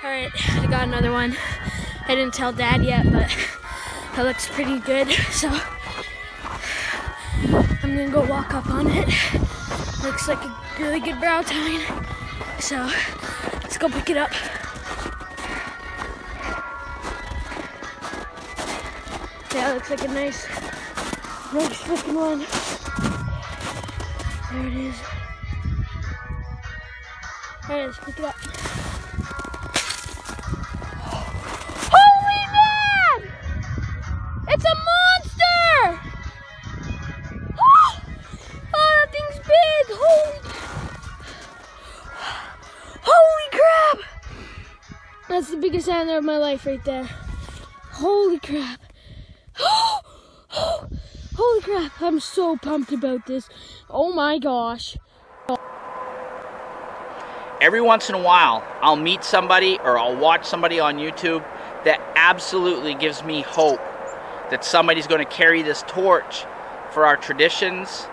Alright, I got another one. I didn't tell Dad yet, but it looks pretty good, so I'm gonna go walk up on it. Looks like a really good brow tine, so let's go pick it up. Yeah, it looks like a nice looking one. There it is. Alright, let's pick it up. Holy man! It's a monster! Oh, that thing's big! Holy crap! That's the biggest antler of my life right there. Holy crap. Holy crap, I'm so pumped about this. Oh my gosh. Every once in a while, I'll meet somebody or I'll watch somebody on YouTube that absolutely gives me hope that somebody's going to carry this torch for our traditions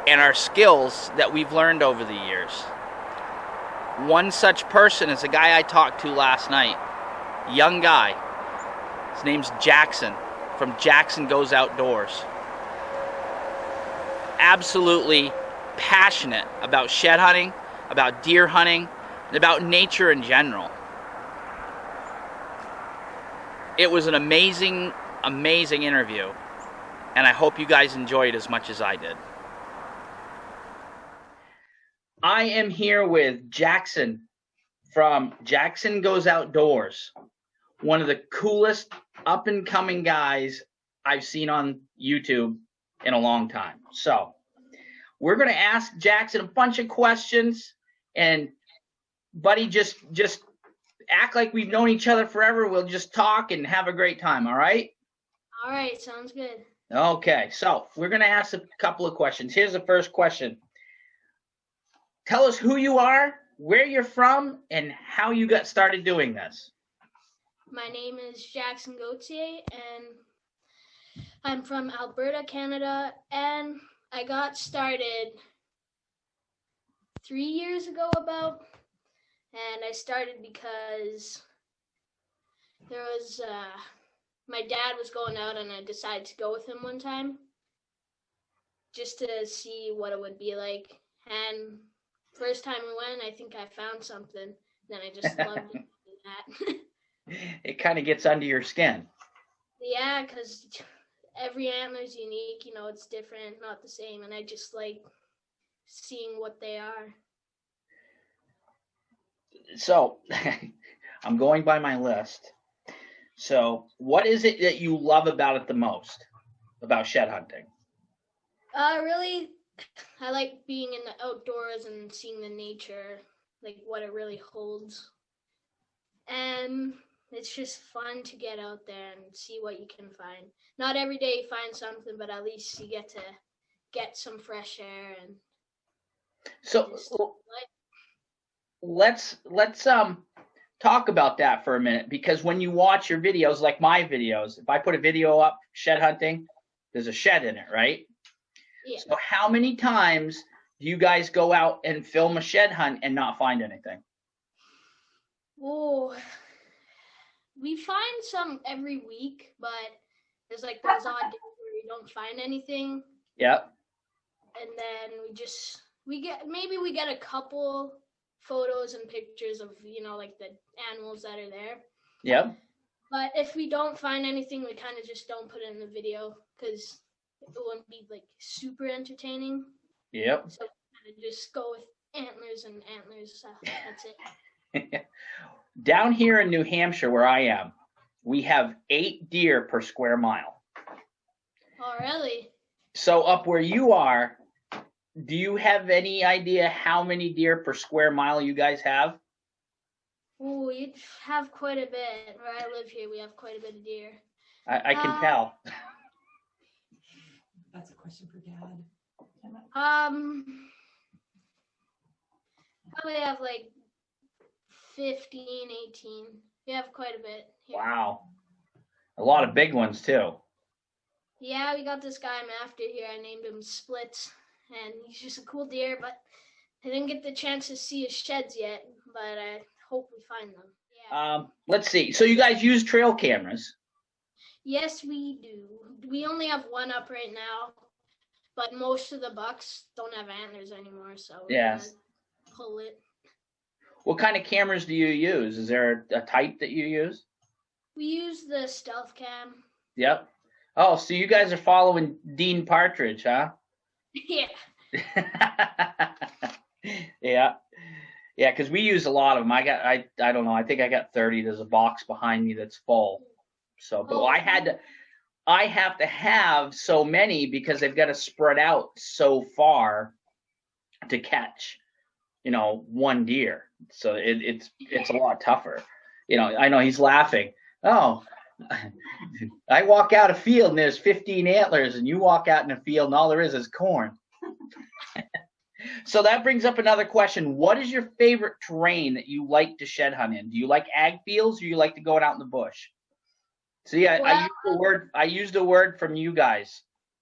and our skills that we've learned over the years. One such person is a guy I talked to last night. Young guy. His name's Jaxon from Jaxon Goes Outdoors. Absolutely passionate about shed hunting, about deer hunting, and about nature in general. It was an amazing, amazing interview, and I hope you guys enjoyed it as much as I did. I am here with Jaxon from Jaxon Goes Outdoors, one of the coolest up-and-coming guys I've seen on YouTube in a long time. So we're going to ask Jaxon a bunch of questions, and buddy, just act like we've known each other forever. We'll just talk and have a great time. All right? All right, sounds good. Okay, so we're going to ask a couple of questions. Here's the first question. Tell us who you are, where you're from, and how you got started doing this. My name is Jaxon Gauthier, and I'm from Alberta, Canada, and I got started 3 years ago about, and I started because there was, my dad was going out and I decided to go with him one time just to see what it would be like. And first time we went, I think I found something. Then I just loved it. That. It kind of gets under your skin. Yeah, because every antler is unique. You know, it's different, not the same. And I just like seeing what they are. So I'm going by my list. So what is it that you love about it the most, about shed hunting? Really, I like being in the outdoors and seeing the nature, like what it really holds. And it's just fun to get out there and see what you can find. Not every day you find something, but at least you get to get some fresh air. And so let's talk about that for a minute, because when you watch your videos, like my videos, if I put a video up shed hunting, there's a shed in it, right? Yeah. So how many times do you guys go out and film a shed hunt and not find anything? Oh, we find some every week, but there's like those odd days where we don't find anything. Yep. And then we get a couple photos and pictures of, you know, like the animals that are there. Yep. But if we don't find anything, we kind of just don't put it in the video because it wouldn't be like super entertaining. Yep. So we kind of just go with antlers and antlers. That's it. Down here in New Hampshire, where I am, we have 8 deer per square mile. Oh, really? So up where you are, do you have any idea how many deer per square mile you guys have? Oh, you have quite a bit. Where I live here, we have quite a bit of deer. I can tell. That's a question for Dad. Probably have like 15, 18. We have quite a bit here. Wow. A lot of big ones, too. Yeah, we got this guy I'm after here. I named him Splits, and he's just a cool deer, but I didn't get the chance to see his sheds yet, but I hope we find them. Let's see. So you guys use trail cameras? Yes, we do. We only have one up right now, but most of the bucks don't have antlers anymore, so we're gonna pull it. What kind of cameras do you use? Is there a type that you use? We use the stealth cam. Yep. Oh, so you guys are following Dean Partridge, huh? Yeah. Yeah. Yeah, because we use a lot of them. I don't know. I think I got 30. There's a box behind me that's full. So, but I have to have so many because they've got to spread out so far to catch, one deer. So it's a lot tougher. I know he's laughing. Oh, I walk out a field and there's 15 antlers, and you walk out in a field and all there is corn. So that brings up another question. What is your favorite terrain that you like to shed hunt in? Do you like ag fields, or you like to go out in the bush? See, I used a word from you guys,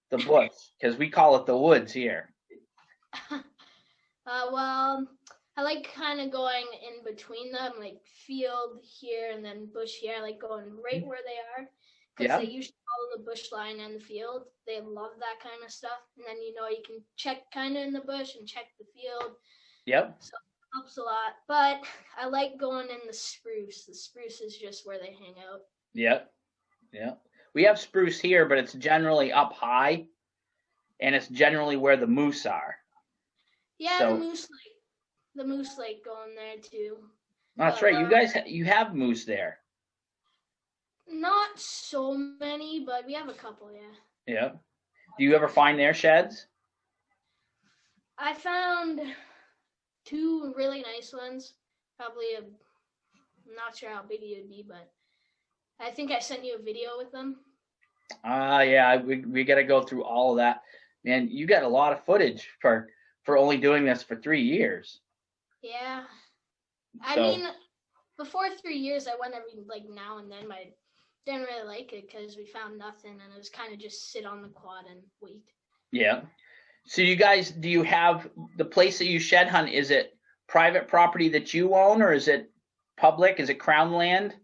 the bush, because we call it the woods here. Well, I like kind of going in between them, like field here and then bush here. I like going right where they are, because they usually follow the bush line and the field. They love that kind of stuff. And then, you can check kind of in the bush and check the field. Yep. So it helps a lot. But I like going in the spruce. The spruce is just where they hang out. Yep. Yeah. We have spruce here, but it's generally up high, and it's generally where the moose are. Yeah, so, the moose lake going there too. That's right. You guys, you have moose there. Not so many, but we have a couple, yeah. Yeah. Do you ever find their sheds? I found 2 really nice ones. Probably I'm not sure how big it would be, but I think I sent you a video with them. Yeah, we got to go through all of that. Man, you got a lot of footage for only doing this for 3 years. Yeah. I mean, before 3 years, I went every, now and then, but I didn't really like it because we found nothing, and it was kind of just sit on the quad and wait. Yeah. So you guys, do you have the place that you shed hunt? Is it private property that you own, or is it public? Is it crown land?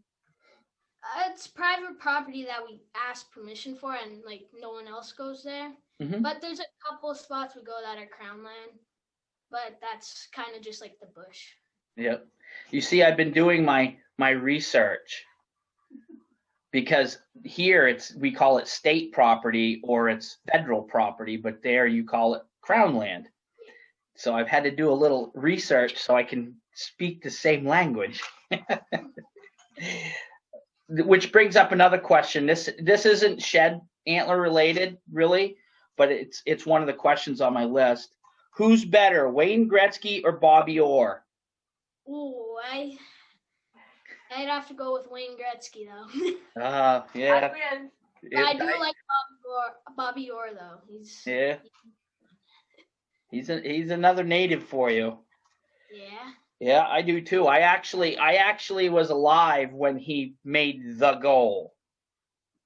It's private property that we ask permission for, and no one else goes there. Mm-hmm. But there's a couple of spots we go that are crown land, but that's kind of just like the bush. Yep. You see, I've been doing my research, because here we call it state property or it's federal property, but there you call it crown land. So I've had to do a little research so I can speak the same language. Which brings up another question. This isn't shed antler related, really, but it's one of the questions on my list. Who's better, Wayne Gretzky or Bobby Orr? Ooh, I'd have to go with Wayne Gretzky though. Yeah. I do like Bobby Orr though. He's another native for you. Yeah. Yeah, I do too. I actually was alive when he made the goal.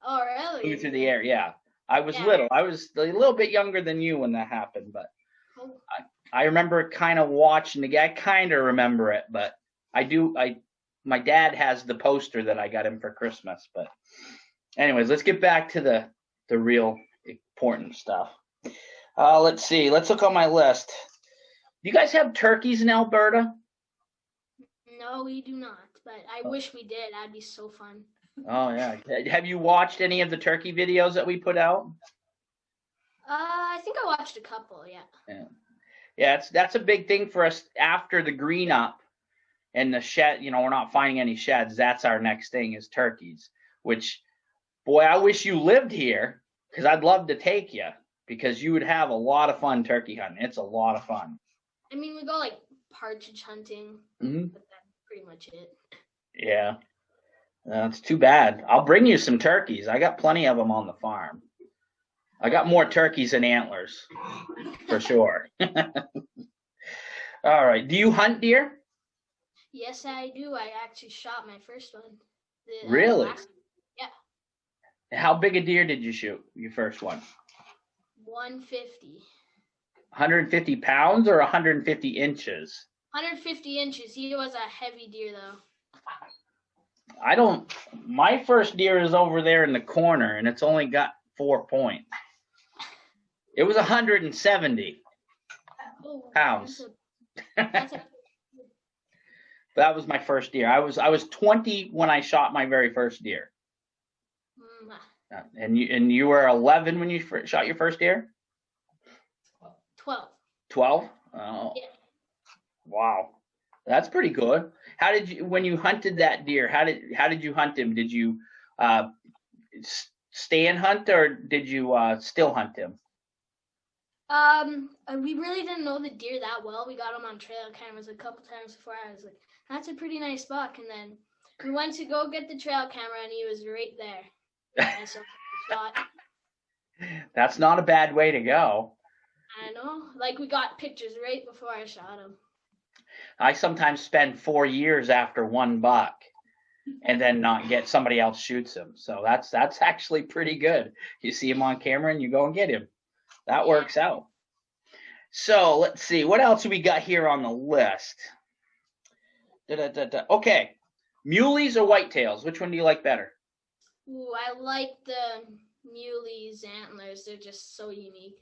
Oh, really? Flew through the air. Yeah, I was little. I was a little bit younger than you when that happened, but I remember kind of watching the guy. I kind of remember it, but my dad has the poster that I got him for Christmas. But anyways, let's get back to the real important stuff. Let's see. Let's look on my list. Do you guys have turkeys in Alberta? No, we do not, but I wish we did. That'd be so fun. Oh, yeah. Have you watched any of the turkey videos that we put out? I think I watched a couple, yeah. Yeah, that's a big thing for us after the green up and the shed. We're not finding any sheds. That's our next thing is turkeys, which, boy, I wish you lived here because I'd love to take you because you would have a lot of fun turkey hunting. It's a lot of fun. I mean, we go partridge hunting, mm-hmm. but that's pretty much it. Yeah. It's too bad. I'll bring you some turkeys. I got plenty of them on the farm. I got more turkeys than antlers, for sure. All right. Do you hunt deer? Yes, I do. I actually shot my first one. Really? Yeah. How big a deer did you shoot, your first one? 150. 150 pounds or 150 inches? 150 inches. He was a heavy deer, though. My first deer is over there in the corner, and it's only got 4 points. It was 170 pounds. That was my first deer. I was 20 when I shot my very first deer. And you were 11 when you shot your first deer? 12. 12? Oh. Yeah. Wow. That's pretty good. How did you, when you hunted that deer, how did you hunt him? Did you stand hunt, or did you still hunt him? We really didn't know the deer that well. We got him on trail cameras a couple times before. I was like, that's a pretty nice buck. And then we went to go get the trail camera, and he was right there. And so we shot. That's not a bad way to go. I know. Like, we got pictures right before I shot him. I sometimes spend 4 years after one buck and then not get, somebody else shoots him. So that's actually pretty good. You see him on camera and you go and get him. That works out. So let's see. What else we got here on the list? Okay. Muleys or whitetails? Which one do you like better? Ooh, I like the muleys antlers. They're just so unique.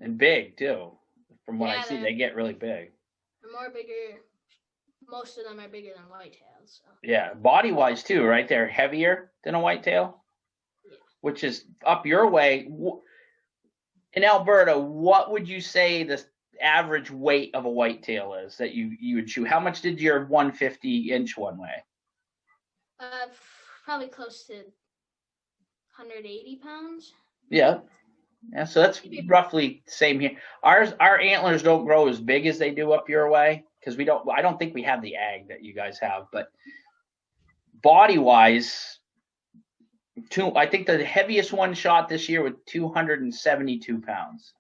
And big, too. From what I see, they get really big. They're more bigger. Most of them are bigger than whitetails. So. Yeah, body-wise, too, right? They're heavier than a whitetail, which is up your way. In Alberta, what would you say the average weight of a whitetail is that you would shoot? How much did your 150-inch one weigh? Probably close to 180 pounds. Yeah, so that's roughly the same here. Our antlers don't grow as big as they do up your way because I don't think we have the ag that you guys have, but body-wise, I think the heaviest one shot this year was 272 pounds.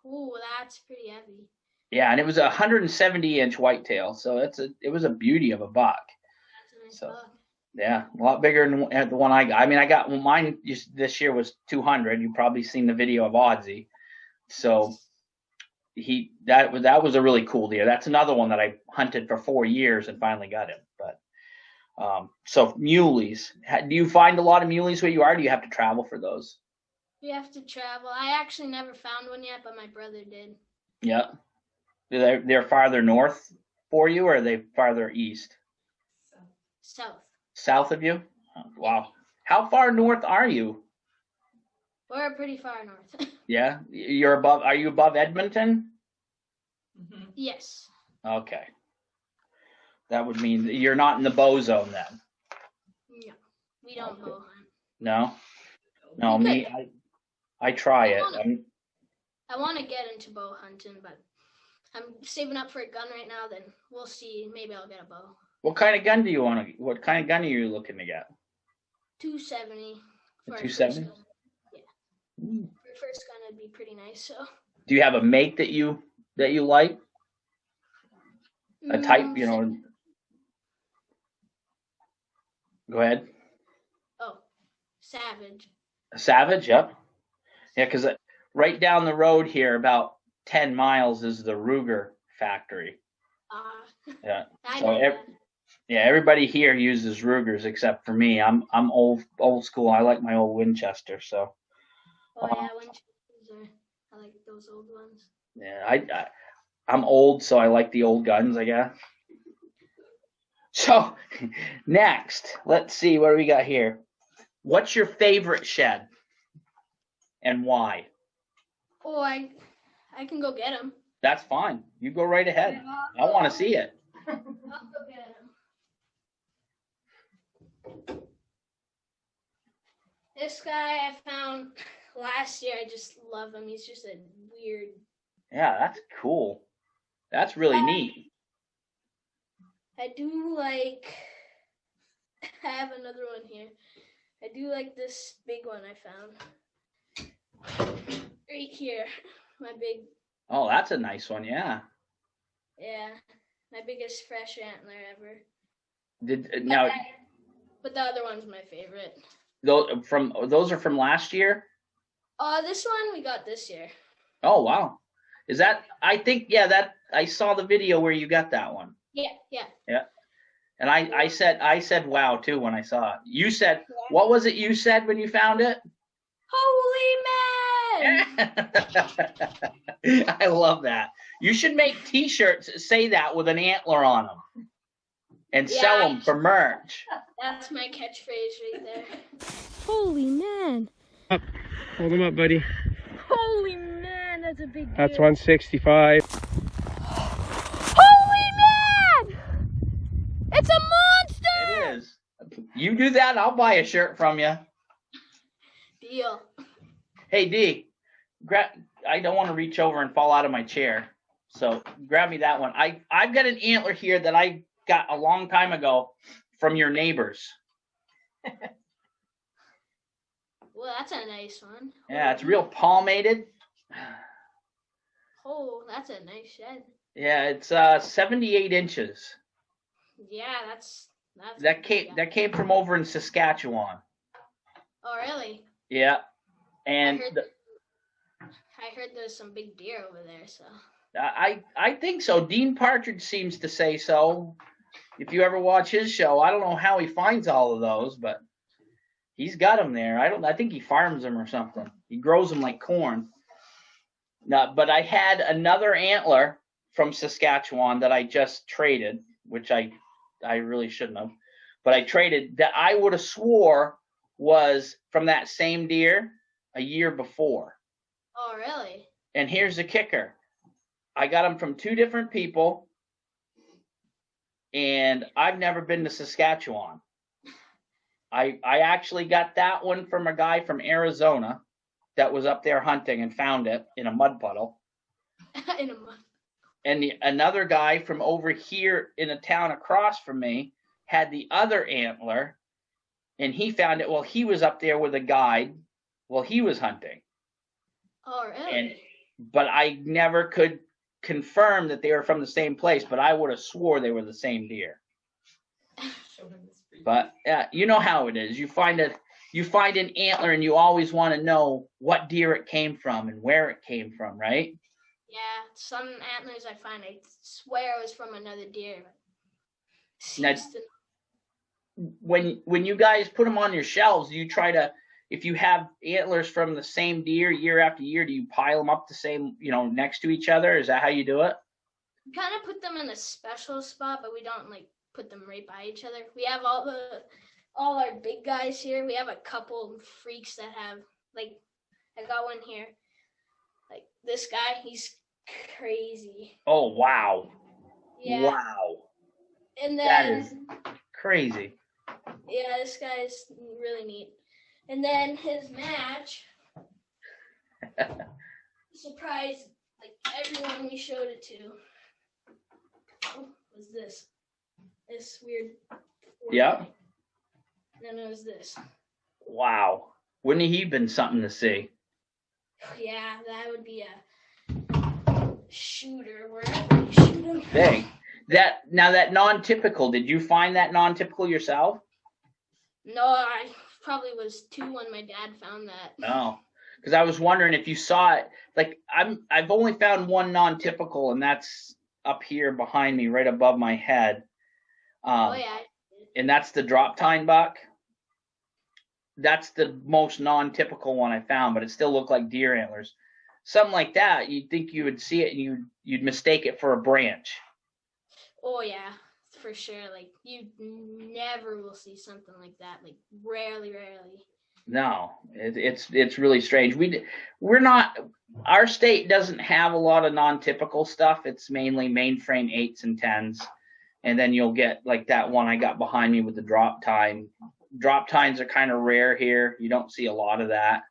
Ooh, that's pretty heavy. Yeah, and it was a 170-inch whitetail, so it was a beauty of a buck. That's a nice buck. Yeah, a lot bigger than the one I got. I mean, I got mine this year was 200. You've probably seen the video of Oddsy. So that was a really cool deer. That's another one that I hunted for 4 years and finally got him. But so muleys. Do you find a lot of muleys where you are? Or do you have to travel for those? We have to travel. I actually never found one yet, but my brother did. Yeah. They're farther north for you, or are they farther east? South. South of you? Oh, wow. How far north are you? We're pretty far north. Yeah? Are you above Edmonton? Mm-hmm. Yes. Okay. That would mean that you're not in the bow zone then. No. We don't bow hunt. No? No, me, I try it. I want to get into bow hunting, but I'm saving up for a gun right now, then we'll see. Maybe I'll get a bow. What kind of gun do you want to? What kind of gun are you looking to get? 270. 270? Yeah. For first gun, it'd be pretty nice. So. Do you have a make that you like? A type, you know? Go ahead. Oh, Savage. A Savage, yep. Yeah, because right down the road here, about 10 miles, is the Ruger factory. Yeah. Yeah, everybody here uses Rugers except for me. I'm old school. I like my old Winchester. So. Oh yeah, Winchesters I like those old ones. Yeah, I'm old, so I like the old guns, I guess. So, next, let's see what do we got here. What's your favorite shed, and why? Oh, I can go get him. That's fine. You go right ahead. I want to see it. I'll go get him. This guy I found last year. I just love him. He's just a weird. Yeah, that's cool. That's really neat. I do like. I have another one here. I do like this big one I found. Right here. My big. Oh, that's a nice one, yeah. Yeah. My biggest fresh antler ever. But the other one's my favorite. Those are from last year? This one we got this year. Oh wow. Is that I think that I saw the video where you got that one. Yeah. And I said wow too when I saw it. You said, what was it you said when you found it? Holy man! I love that. You should make T-shirts that say that with an antler on them and sell them for merch. That's my catchphrase right there. Holy man. Up. Hold him up, buddy. Holy man, that's a big deer. That's 165. Holy man! It's a monster! It is. You do that, I'll buy a shirt from you. Deal. Hey, D, I don't want to reach over and fall out of my chair, so grab me that one. I've got an antler here that I got a long time ago from your neighbors. Well, that's a nice one. Yeah, it's real palmated. Oh, that's a nice shed. Yeah, it's 78 inches. Yeah, that's That came from over in Saskatchewan. Oh, really? Yeah, and I heard there's some big deer over there, so. I think so. Dean Partridge seems to say so. If you ever watch his show, I don't know how he finds all of those, but he's got them there. I think he farms them or something. He grows them like corn. No, but I had another antler from Saskatchewan that I just traded, which I really shouldn't have. But I traded that I would have swore was from that same deer a year before. Oh, really? And here's the kicker. I got them from two different people, and I've never been to Saskatchewan. I actually got that one from a guy from Arizona that was up there hunting and found it in a mud puddle. In a mud. And another guy from over here in a town across from me had the other antler, and he found it while he was up there with a guide while he was hunting. Oh, really? But I never could confirm that they were from the same place, but I would have swore they were the same deer. But you know how it is. You find an antler and you always want to know what deer it came from and where it came from, right? Yeah, some antlers I find, I swear it was from another deer. Now, when you guys put them on your shelves, do you try to, if you have antlers from the same deer year after year, do you pile them up the same, next to each other? Is that how you do it? We kind of put them in a special spot, but we don't put them right by each other. We have all our big guys here. We have a couple freaks that have, I got one here. This guy, he's crazy. Oh, wow. Yeah. Wow. And That then is crazy. Yeah, this guy's really neat. And then his match surprised everyone we showed it to. Oh, was this weird? Yeah. And then it was this. Wow. Wouldn't he been something to see? Yeah, that would be a shooter wherever you shoot him. Dang. That non-typical, did you find that non-typical yourself? No, I probably was 2 when my dad found that. No. Because I was wondering if you saw it. I've only found one non-typical, and that's up here behind me, right above my head. Oh, yeah. And that's the drop tine buck. That's the most non-typical one I found, but it still looked like deer antlers. Something like that, you'd think you would see it and you'd mistake it for a branch. Oh, yeah, for sure. You never will see something like that. Rarely. No, it's really strange. We're not, our state doesn't have a lot of non-typical stuff. It's mainly mainframe 8s and 10s. And then you'll get that one I got behind me with the drop tine. Drop tines are kind of rare here. You don't see a lot of that.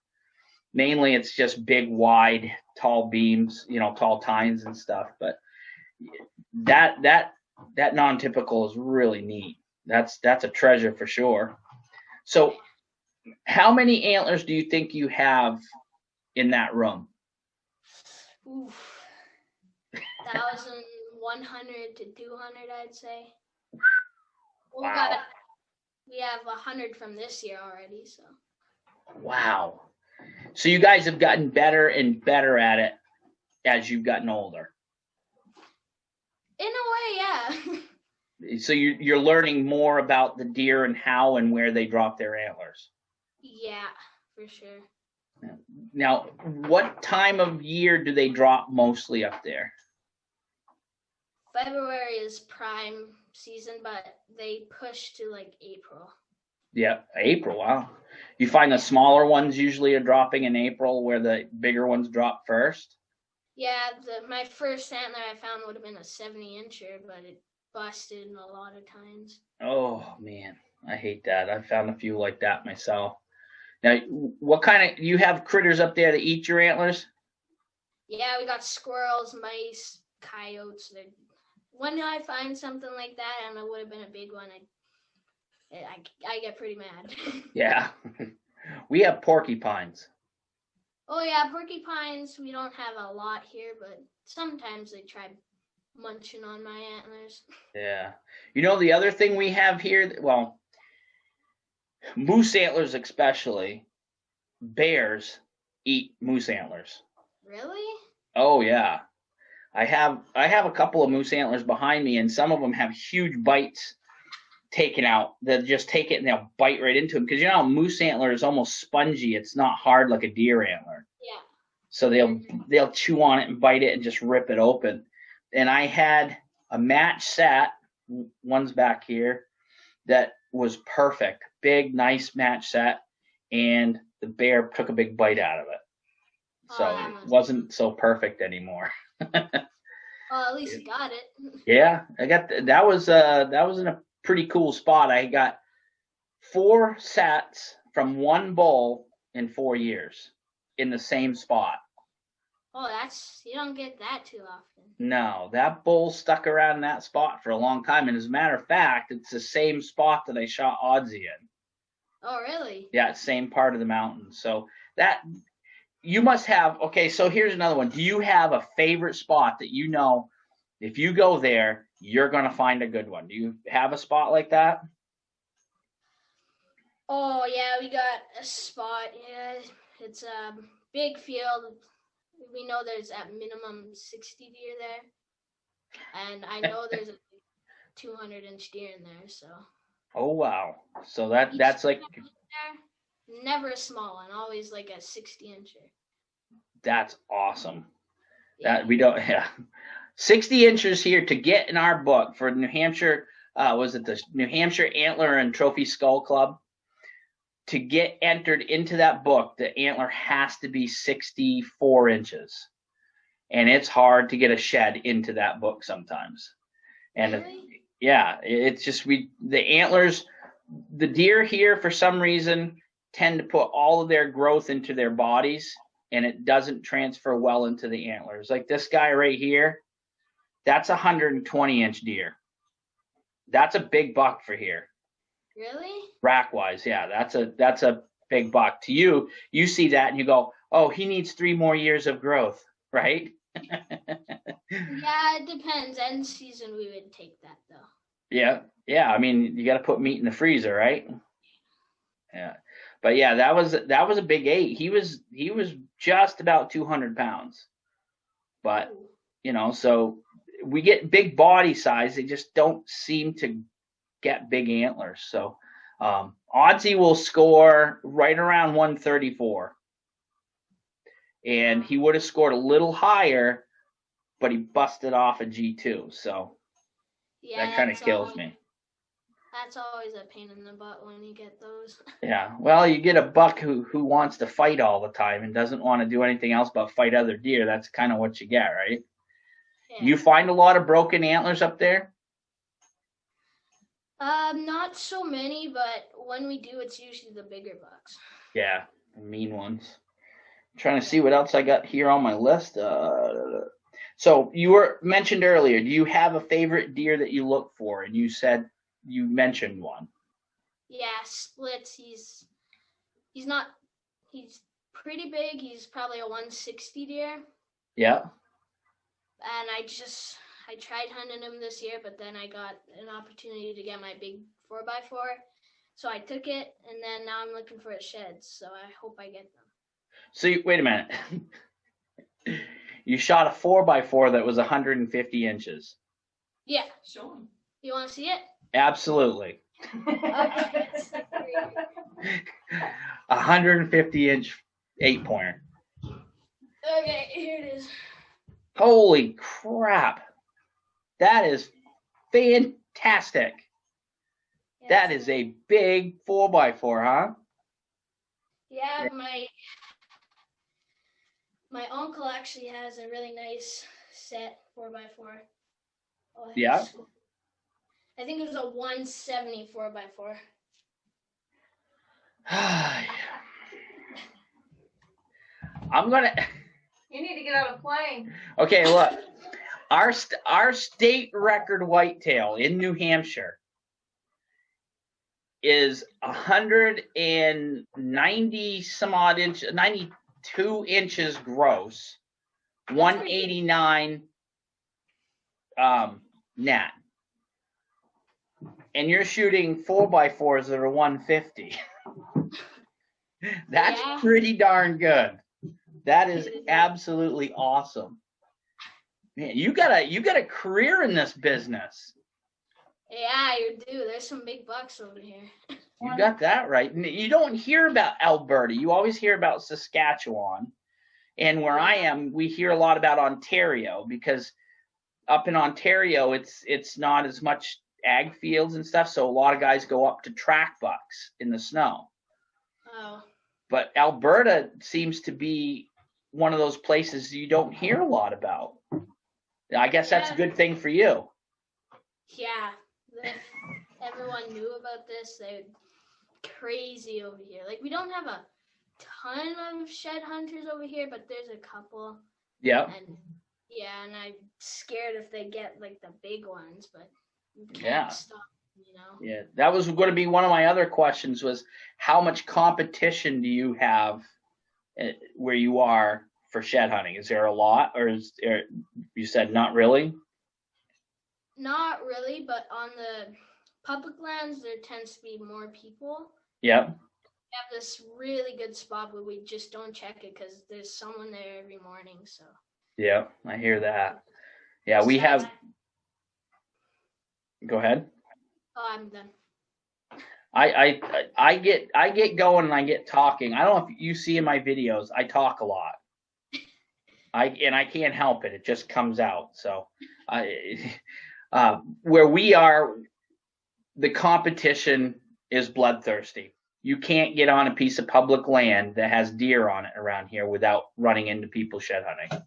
Mainly it's just big, wide, tall beams, tall tines and stuff. But that non-typical is really neat. That's a treasure for sure. So how many antlers do you think you have in that room? Oof. 1,100 to 200, I'd say. Wow. We have 100 from this year already, so. Wow. So you guys have gotten better and better at it as you've gotten older. In a way, yeah. So you're learning more about the deer and how and where they drop their antlers. Yeah, for sure. Now, what time of year do they drop mostly up there? February is prime season, but they push to like April. Yeah, April. Wow. You find the smaller ones usually are dropping in April, where the bigger ones drop first. Yeah, my first antler I found would have been a 70-incher, but it busted a lot of times. Oh man, I hate that. I found a few like that myself. Now, what kind of you have critters up there to eat your antlers? Yeah, we got squirrels, mice, coyotes. When I find something like that, and it would have been a big one, I get pretty mad. Yeah, we have porcupines. Oh yeah, porcupines. We don't have a lot here, but sometimes they try munching on my antlers. Yeah, you know the other thing we have here. Well, moose antlers especially. Bears eat moose antlers. Really? Oh yeah. I have a couple of moose antlers behind me, and some of them have huge bites taken out. They'll just take it and they'll bite right into them, because you know moose antler is almost spongy. It's not hard like a deer antler. Yeah. So they'll chew on it and bite it and just rip it open. And I had a match set, one's back here, that was perfect, big nice match set, and the bear took a big bite out of it. So it wasn't so perfect anymore. Well, at least you got it. Yeah, I got that was in a pretty cool spot. I got 4 sets from one bull in 4 years in the same spot. Oh, you don't get that too often. No, that bull stuck around in that spot for a long time, and as a matter of fact, it's the same spot that I shot Oddsy in. Oh, really? Yeah, same part of the mountain. So that you must have. Okay, so here's another one. Do you have a favorite spot that you know if you go there, you're going to find a good one? Do you have a spot like that? Oh, yeah, we got a spot. Yeah, it's a big field. We know there's at minimum 60 deer there. And I know there's a 200-inch deer in there, so. Oh, wow. So that's like. Never a small one, always like a 60-incher. That's awesome. Yeah. That we don't. Yeah. 60 inches here to get in our book for New Hampshire. Was it the New Hampshire Antler and Trophy Skull Club? To get entered into that book, the antler has to be 64 inches. And it's hard to get a shed into that book sometimes. And really? It's just the antlers, the deer here for some reason tend to put all of their growth into their bodies, and it doesn't transfer well into the antlers. Like this guy right here, that's a 120-inch deer. That's a big buck for here. Really? Rack wise, yeah, that's a big buck. To you, you see that and you go, oh, he needs 3 more years of growth, right? Yeah, it depends. End season, we would take that though. Yeah. I mean, you got to put meat in the freezer, right? Yeah, but yeah, that was a big 8. He was just about 200 pounds, but you know, so we get big body size. They just don't seem to get big antlers. So Oddsy will score right around 134, and he would have scored a little higher, but he busted off a G2. So yeah, that kind of kills me. That's always a pain in the butt when you get those. Yeah, well, you get a buck who wants to fight all the time and doesn't want to do anything else but fight other deer. That's kind of what you get, right? Yeah. You find a lot of broken antlers up there? Not so many, but when we do, it's usually the bigger bucks. Yeah, the mean ones. I'm trying to see what else I got here on my list. So you were mentioned earlier, do you have a favorite deer that you look for? And you said you mentioned one. Yeah, Splits. He's pretty big. He's probably a 160 deer. Yeah. And I tried hunting him this year, but then I got an opportunity to get my big 4x4. So I took it, and then now I'm looking for a shed, so I hope I get them. So wait a minute. You shot a 4x4 that was 150 inches. Yeah. Show him. You want to see it? Absolutely. Okay. 150-inch 8-pointer. Okay, here it is. Holy crap. That is fantastic. Yeah, That is a big 4x4, huh? Yeah, my uncle actually has a really nice set 4x4. Oh, Yeah. I think it was a 170 4x4. I'm gonna. You need to get on a plane. Okay, look. Our state record whitetail in New Hampshire is 190 some odd inches, 92 inches gross, 189 net, and you're shooting 4x4s that are 150. That's pretty darn good. That is absolutely awesome. Man, you got a career in this business. Yeah, you do. There's some big bucks over here. You got that right. You don't hear about Alberta. You always hear about Saskatchewan. And where I am, we hear a lot about Ontario, because up in Ontario, it's not as much ag fields and stuff. So a lot of guys go up to track bucks in the snow. Oh. But Alberta seems to be one of those places you don't hear a lot about. I guess that's a good thing for you. Yeah. If everyone knew about this, they'd crazy over here. Like, we don't have a ton of shed hunters over here, but there's a couple. Yeah. And I'm scared if they get like the big ones, but you can't stop, you know. Yeah, that was going to be one of my other questions, was how much competition do you have where you are for shed hunting? Is there a lot, or you said not really? Not really, but on the public lands, there tends to be more people. Yep. We have this really good spot where we just don't check it because there's someone there every morning. So. Yeah, I hear that. Yeah, we have. Go ahead. Oh, I'm done. I get going and I get talking. I don't know if you see in my videos, I talk a lot. I can't help it. It just comes out. So, where we are, the competition is bloodthirsty. You can't get on a piece of public land that has deer on it around here without running into people shed hunting.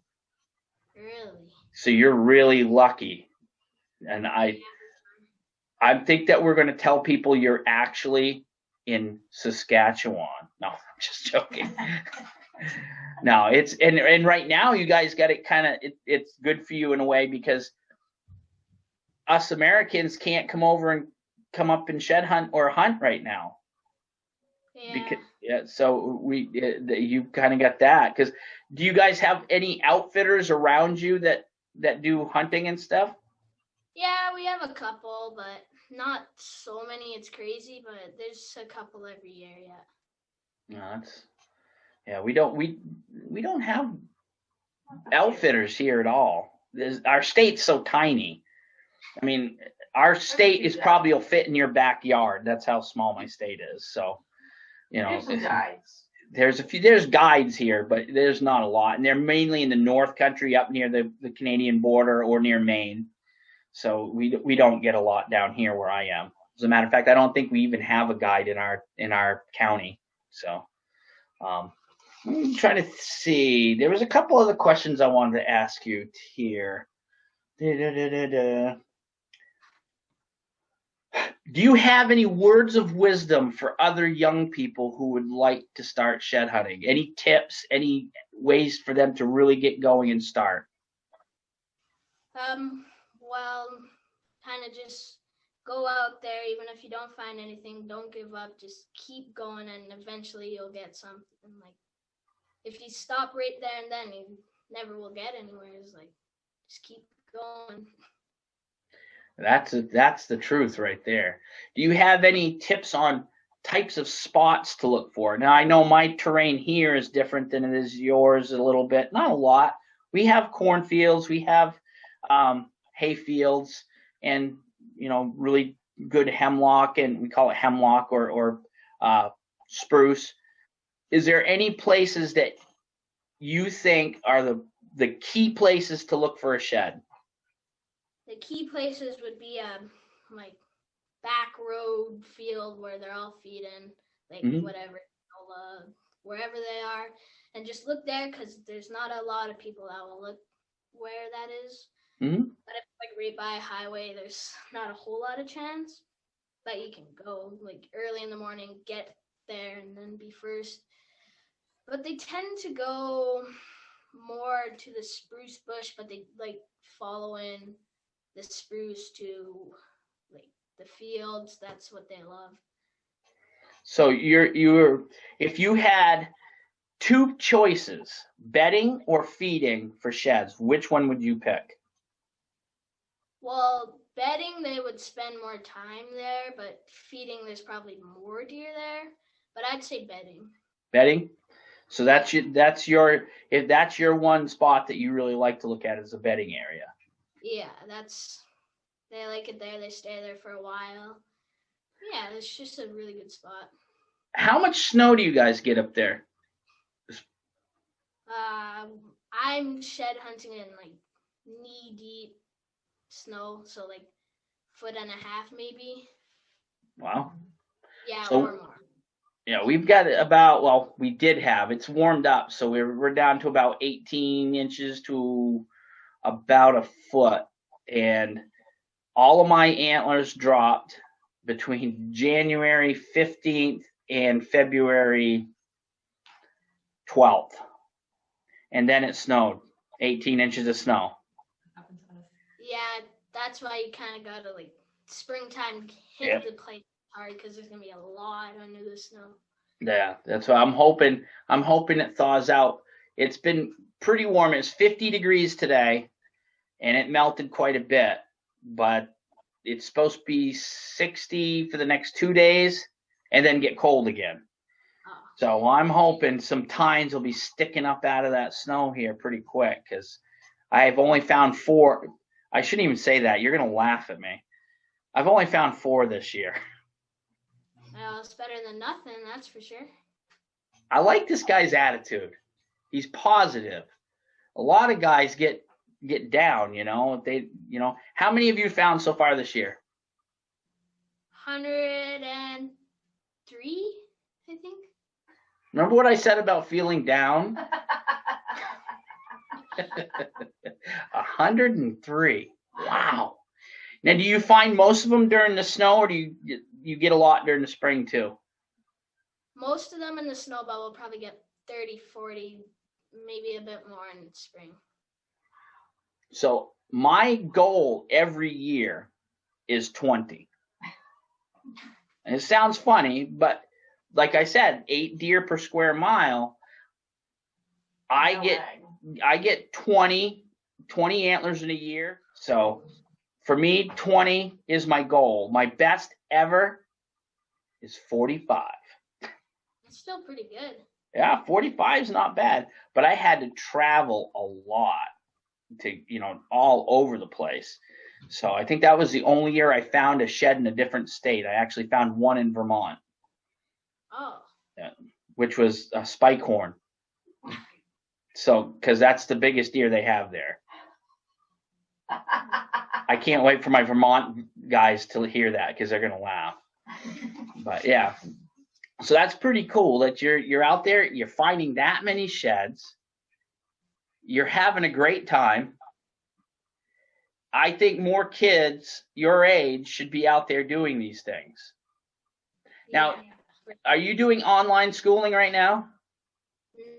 Really? So you're really lucky. And I think that we're going to tell people you're actually in Saskatchewan. No, I'm just joking. No, it's and right now you guys got it kind of it's good for you in a way, because us Americans can't come over and come up and shed hunt or hunt right now. Yeah. So you kind of got that. Because do you guys have any outfitters around you that do hunting and stuff? Yeah, we have a couple, but not so many. It's crazy, but there's a couple every year. Yeah. We don't have outfitters here at all. Our state's so tiny. I mean, our state is probably will fit in your backyard. That's how small my state is. So, you know, there's guides here, but there's not a lot, and they're mainly in the North Country, up near the Canadian border or near Maine. So we don't get a lot down here where I am. As a matter of fact, I don't think we even have a guide in our county. So, I'm trying to see. There was a couple other questions I wanted to ask you here. Do you have any words of wisdom for other young people who would like to start shed hunting? Any tips, any ways for them to really get going and start? Well, kind of just go out there. Even if you don't find anything, don't give up. Just keep going, and eventually you'll get something. Like, if you stop right there and then, you never will get anywhere. It's like, just keep going. That's the truth right there. Do you have any tips on types of spots to look for? Now, I know my terrain here is different than it is yours a little bit. Not a lot. We have cornfields. We have hay fields. And really good hemlock, and we call it hemlock or spruce. Is there any places that you think are the key places to look for a shed? The key places would be like back road field where they're all feeding, like whatever, wherever they are, and just look there because there's not a lot of people that will look where that is. Mm-hmm. But if like right by a highway, there's not a whole lot of chance. But you can go like early in the morning, get there, and then be first. But they tend to go more to the spruce bush, but they like follow in the spruce to like the fields. That's what they love. So you're if you had two choices, bedding or feeding for sheds, which one would you pick? Well, bedding, they would spend more time there, but feeding, there's probably more deer there. But I'd say bedding. Bedding? So that's your one spot that you really like to look at is the bedding area. Yeah, they like it there. They stay there for a while. Yeah, it's just a really good spot. How much snow do you guys get up there? I'm shed hunting in like knee deep snow, so like 1.5 feet maybe. Wow. Yeah, so, or more. Yeah, we've got we did have, it's warmed up, so we're down to about 18 inches to about a foot, and all of my antlers dropped between January 15th and February 12th, and then it snowed, 18 inches of snow. Yeah, that's why you kind of got to like springtime hit the place hard because there's gonna be a lot under the snow. Yeah, that's what I'm hoping. I'm hoping it thaws out. It's been pretty warm. It's 50 degrees today, and it melted quite a bit. But it's supposed to be 60 for the next 2 days, and then get cold again. Oh. So I'm hoping some tines will be sticking up out of that snow here pretty quick, because I've only found 4. I shouldn't even say that. You're gonna laugh at me. I've only found 4 this year. Well, it's better than nothing, that's for sure. I like this guy's attitude. He's positive. A lot of guys get down, How many of you found so far this year? 103, I think. Remember what I said about feeling down? 103. Wow. Now, do you find most of them during the snow, or do you get a lot during the spring too? Most of them in the snow belt will probably get 30, 40, maybe a bit more in spring. So my goal every year is 20. And it sounds funny, but like I said, 8 deer per square mile. I get 20 antlers in a year. So for me, 20 is my goal. My best ever is 45. It's still pretty good. Yeah, 45 is not bad. But I had to travel a lot to, all over the place. So I think that was the only year I found a shed in a different state. I actually found one in Vermont. Oh. Yeah, which was a spike horn. So, because that's the biggest deer they have there. I can't wait for my Vermont guys to hear that because they're going to laugh. But yeah, so that's pretty cool that you're out there, you're finding that many sheds. You're having a great time. I think more kids your age should be out there doing these things. Now, are you doing online schooling right now?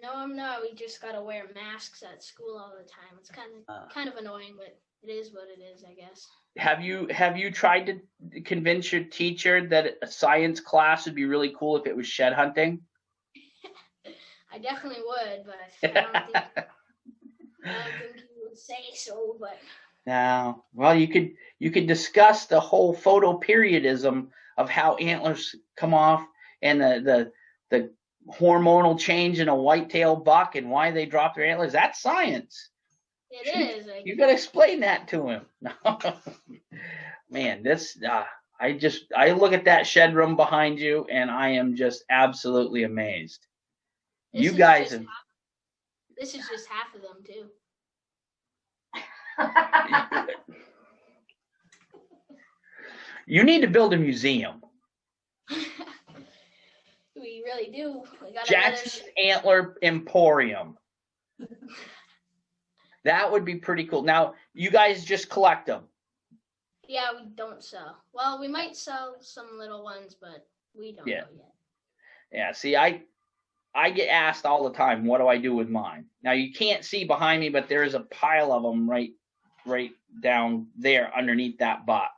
No, I'm not. We just got to wear masks at school all the time. It's kind of annoying, but it is what it is, I guess. Have you tried to convince your teacher that a science class would be really cool if it was shed hunting? I definitely would, but I don't think he would say so. But no, well, you could discuss the whole photoperiodism of how antlers come off and the hormonal change in a whitetail buck and why they drop their antlers. That's science. It is. You got to explain that to him. Man, this I look at that shed room behind you, and I am just absolutely amazed. This You is guys just have. This is just half of them too. You need to build a museum. We really do. We got Jaxon Antler Emporium. That would be pretty cool. Now, you guys just collect them. Yeah, we don't sell. Well, we might sell some little ones, but we don't know yet. Yeah, see, I get asked all the time, what do I do with mine? Now, you can't see behind me, but there is a pile of them right down there underneath that buck.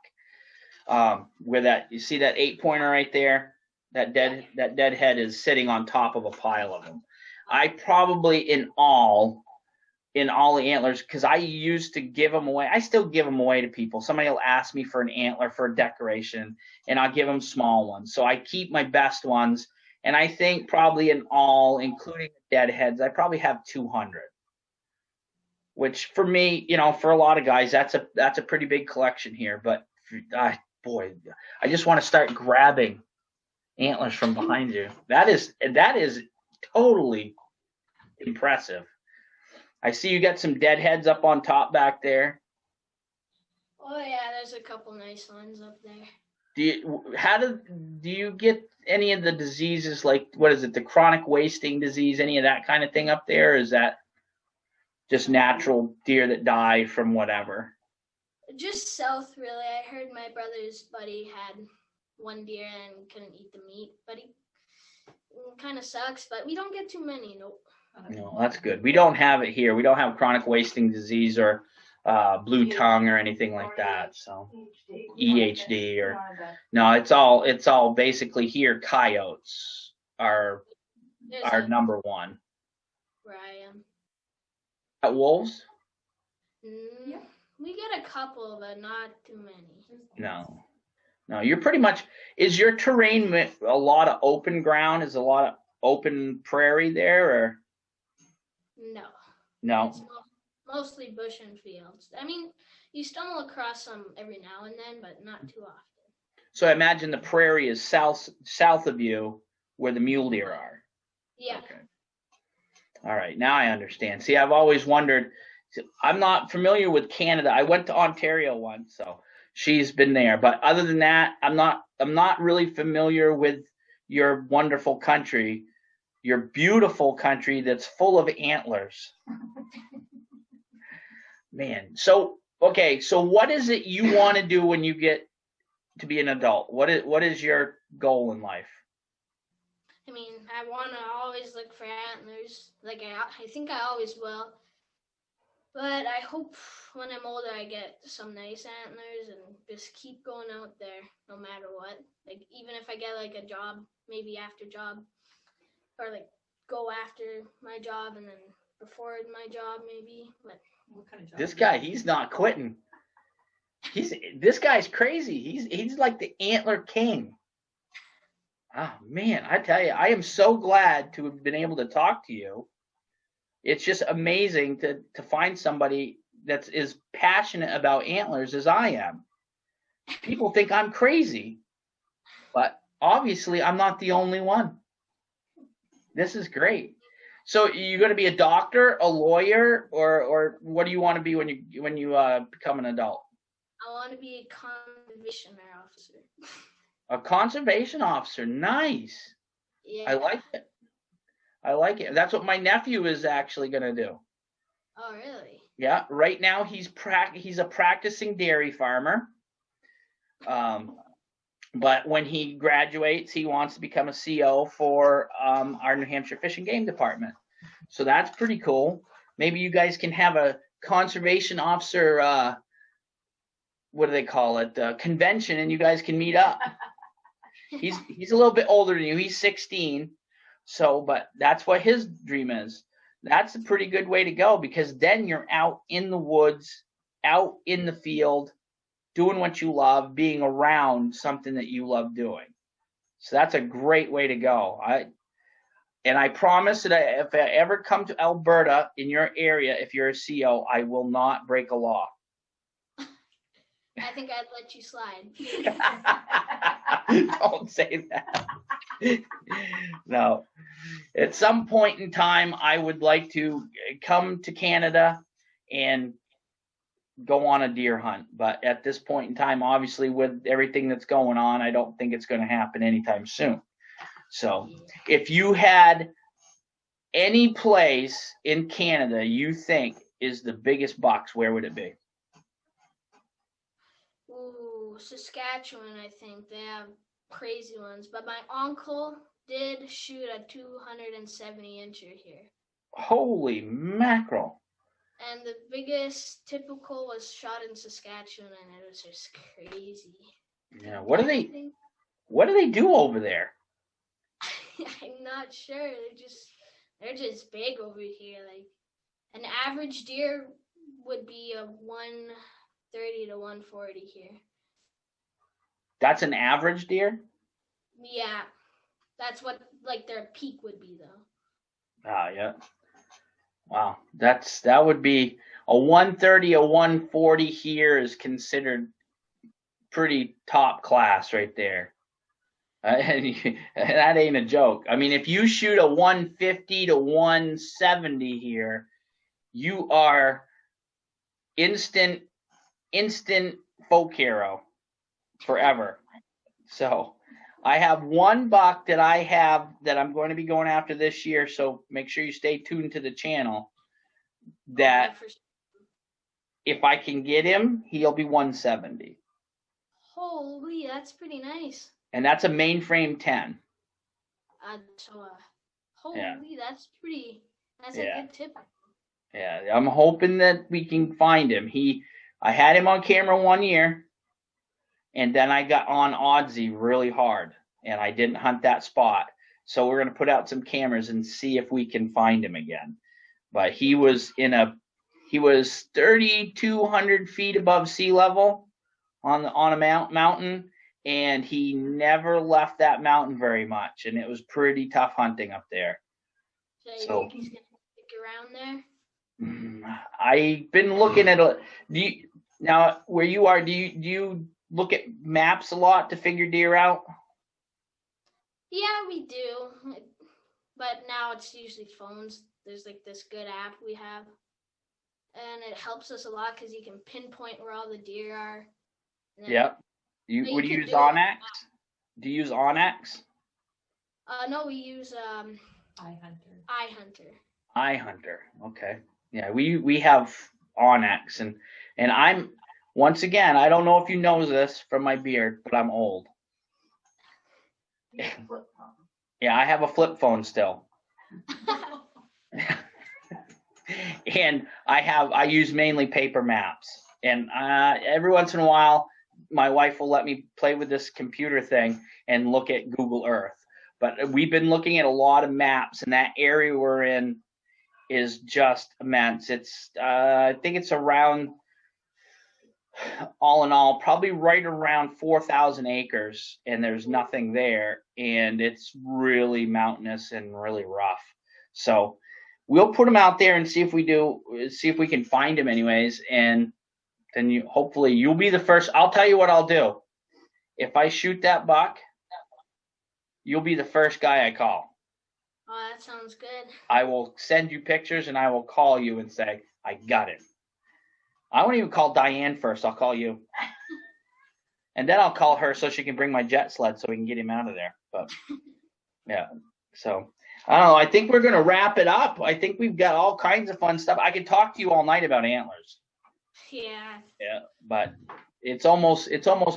Where that, you see that 8-pointer right there? That dead head is sitting on top of a pile of them. I probably in all the antlers, because I used to give them away. I still give them away to people. Somebody will ask me for an antler for a decoration, and I'll give them small ones. So I keep my best ones, and I think probably in all, including the dead heads, I probably have 200. Which for me, for a lot of guys, that's a pretty big collection here. But boy, I just want to start grabbing antlers from behind you. That is totally impressive. I see you got some dead heads up on top back there. Oh yeah, there's a couple nice ones up there. Do you get any of the diseases, like what is it, the chronic wasting disease, any of that kind of thing up there? Or is that just natural deer that die from whatever? Just south, really. I heard my brother's buddy had one deer and couldn't eat the meat, but it kind of sucks. But we don't get too many. Nope. No, that's good. We don't have it here. We don't have chronic wasting disease or blue tongue or anything like that. So EHD or no, it's all basically here. Coyotes are number one. Where I am. At wolves? We get a couple, but not too many. No, you're pretty much. Is your terrain a lot of open ground? Is a lot of open prairie there, or? No. It's mostly bush and fields. I mean, you stumble across some every now and then, but not too often. So I imagine the prairie is south of you, where the mule deer are. Yeah. Okay. All right, now I understand. See, I've always wondered. I'm not familiar with Canada. I went to Ontario once, so she's been there. But other than that, I'm not really familiar with your wonderful country. Your beautiful country that's full of antlers. Man, so what is it you want to do when you get to be an adult? What is your goal in life? I mean, I want to always look for antlers. Like I think I always will. But I hope when I'm older I get some nice antlers and just keep going out there no matter what. Like even if I get like a job, maybe after job. Or like go after my job and then before my job maybe. But what kind of job? This guy, he's not quitting. This guy's crazy. He's like the antler king. Oh man, I tell you, I am so glad to have been able to talk to you. It's just amazing to find somebody that's as passionate about antlers as I am. People think I'm crazy, but obviously I'm not the only one. This is great. So you're going to be a doctor, a lawyer, or what do you want to be when you become an adult? I want to be a conservation officer. A conservation officer, nice. Yeah. I like it. That's what my nephew is actually going to do. Oh, really? Yeah. Right now he's a practicing dairy farmer. But when he graduates, he wants to become a CO for our New Hampshire Fish and Game Department. So that's pretty cool. Maybe you guys can have a conservation officer, what do they call it, convention, and you guys can meet up. He's a little bit older than you. He's 16. So, but that's what his dream is. That's a pretty good way to go, because then you're out in the woods, out in the field, doing what you love, being around something that you love doing. So that's a great way to go. I promise that if I ever come to Alberta in your area, if you're a CO, I will not break a law. I think I'd let you slide. Don't say that. No. At some point in time, I would like to come to Canada and go on a deer hunt. But at this point in time, obviously, with everything that's going on, I don't think it's going to happen anytime soon. So if you had any place in Canada you think is the biggest bucks, where would it be? Ooh, Saskatchewan, I think. They have crazy ones. But my uncle did shoot a 270 incher here. Holy mackerel. And the biggest typical was shot in Saskatchewan, and it was just crazy. Yeah, what do they do over there? I'm not sure. They're just big over here. Like an average deer would be a 130 to 140 here. That's an average deer? Yeah. That's what like their peak would be though. Ah, yeah. Wow. That would be a 130, a 140 here is considered pretty top class right there. And that ain't a joke. I mean, if you shoot a 150 to 170 here, you are instant folk hero forever. So I have one buck that I'm going to be going after this year. So make sure you stay tuned to the channel. That if I can get him, he'll be 170. Holy, that's pretty nice. And that's a mainframe 10. Holy, yeah. That's a good tip. Yeah, I'm hoping that we can find him. I had him on camera 1 year, and then I got on Oddsy really hard, and I didn't hunt that spot. So we're going to put out some cameras and see if we can find him again. But he was 3,200 feet above sea level on a mountain, and he never left that mountain very much, and it was pretty tough hunting up there. So you think he's gonna stick around there? I've been looking at now where you are. Do you look at maps a lot to figure deer out? Yeah, we do, but now it's usually phones. There's like this good app we have, and it helps us a lot because you can pinpoint where all the deer are. Yep. Would you use Onyx? Do you use Onyx? No, we use iHunter. Okay. Yeah, we have Onyx, and I'm once again, I don't know if you know this from my beard, but I'm old. Yeah, I have a flip phone still. And I use mainly paper maps, and every once in a while my wife will let me play with this computer thing and look at Google Earth. But we've been looking at a lot of maps, and that area we're in is just immense. It's I think it's around, all in all, probably right around 4,000 acres, and there's nothing there, and it's really mountainous and really rough. So we'll put them out there and see if we can find them anyways, and then hopefully you'll be the first. I'll tell you what I'll do. If I shoot that buck, you'll be the first guy I call. Oh, that sounds good. I will send you pictures, and I will call you and say, I got it. I won't even call Diane first. I'll call you. And then I'll call her so she can bring my jet sled so we can get him out of there. But, yeah. So, I don't know. I think we're going to wrap it up. I think we've got all kinds of fun stuff. I could talk to you all night about antlers. Yeah. Yeah, but it's almost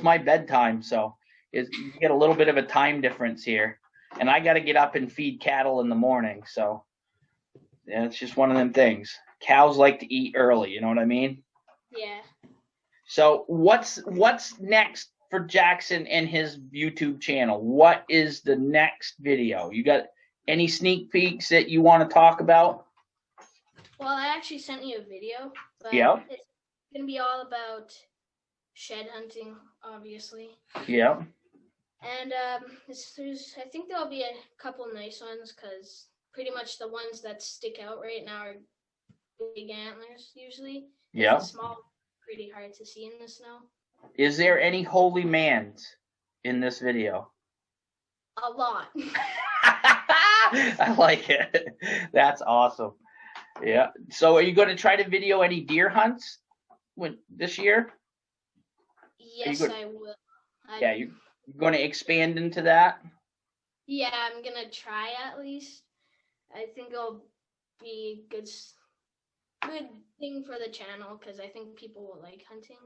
my bedtime, so you get a little bit of a time difference here, and I got to get up and feed cattle in the morning. So yeah, it's just one of them things. Cows like to eat early, you know what I mean? Yeah. So what's next for Jaxon and his YouTube channel? What is the next video? You got any sneak peeks that you want to talk about? Well, I actually sent you a video, but yeah. It's going to be all about shed hunting, obviously. Yeah. And I think there'll be a couple nice ones, because pretty much the ones that stick out right now are big antlers usually. Yeah. Small, pretty hard to see in the snow. Is there any holy mans in this video? A lot. I like it. That's awesome. Yeah. So are you going to try to video any deer hunts this year? Yes, I will. Yeah, you're going to expand into that? Yeah, I'm going to try at least. I think it'll be a good thing for the channel because I think people will like hunting.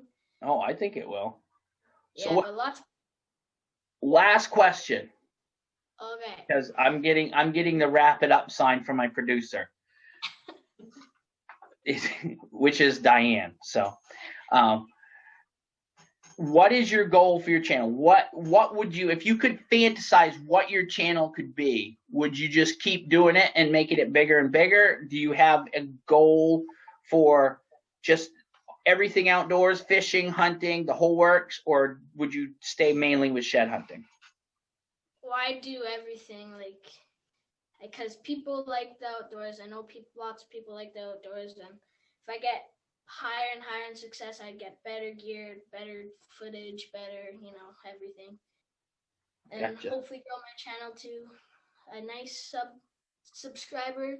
Oh, I think it will. Yeah, So but lots. Last question. Okay. Because I'm getting the wrap it up sign from my producer, which is Diane. So, what is your goal for your channel? What would you, if you could fantasize what your channel could be, would you just keep doing it and making it bigger and bigger? Do you have a goal for just everything outdoors, fishing, hunting, the whole works, or would you stay mainly with shed hunting? Well, I do everything, because people like the outdoors. I know lots of people like the outdoors, and if I get higher and higher in success, I'd get better gear, better footage, better, everything. And Gotcha. hopefully grow my channel to a nice subscriber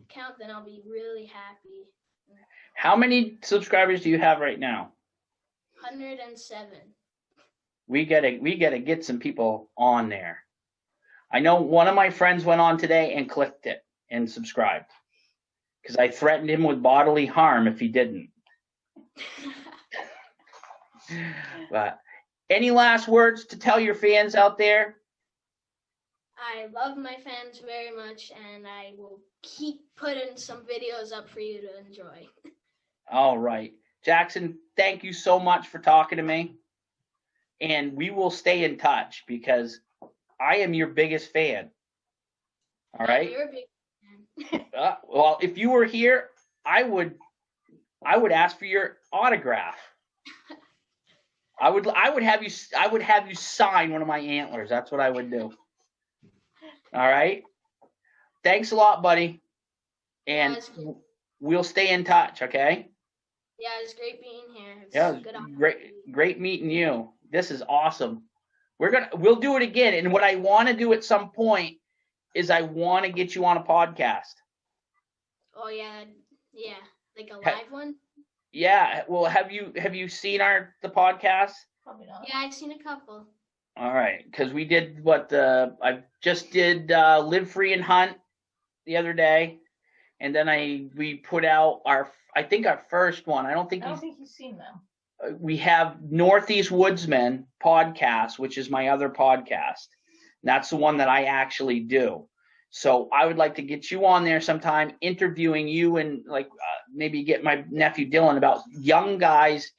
count, then I'll be really happy. How many subscribers do you have right now? 107. We gotta get some people on there. I know one of my friends went on today and clicked it and subscribed because I threatened him with bodily harm if he didn't. But any last words to tell your fans out there? I love my fans very much, and I will keep putting some videos up for you to enjoy. All right. Jaxon, thank you so much for talking to me. And we will stay in touch because I am your biggest fan. All right? You're a big fan. Well, if you were here, I would ask for your autograph. I would have you sign one of my antlers. That's what I would do. All right? Thanks a lot, buddy. And we'll stay in touch, okay? Yeah, it's great being here. Great meeting you. This is awesome. We'll do it again. And what I want to do at some point is I want to get you on a podcast. Oh yeah, like a live one. Yeah. Well, have you seen the podcast? Probably not. Yeah, I've seen a couple. All right, because we did I just did Live Free and Hunt the other day, and then we put out our first one. I don't think you've seen them. We have Northeast Woodsman podcast, which is my other podcast. That's the one that I actually do. So I would like to get you on there sometime, interviewing you and maybe get my nephew Dylan about young guys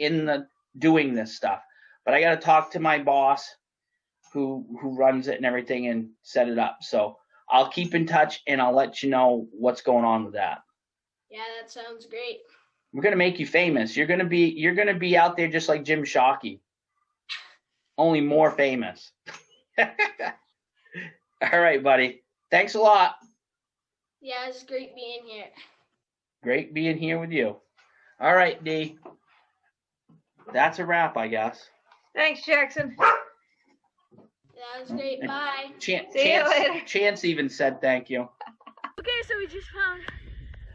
doing this stuff. But I got to talk to my boss who runs it and everything and set it up. So I'll keep in touch and I'll let you know what's going on with that. Yeah, that sounds great. We're gonna make you famous. You're gonna be out there just like Jim Shockey, only more famous. All right, buddy. Thanks a lot. Yeah, it's great being here. Great being here with you. All right, D. That's a wrap, I guess. Thanks, Jaxon. That was great. Bye. See you later. Chance even said thank you. Okay, so we just found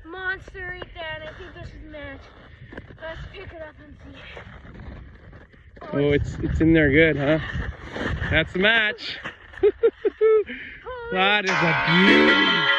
a monster right there, and I think this is a match. Let's pick it up and see. Oh, it's in there good, huh? That's the match. That is a beauty.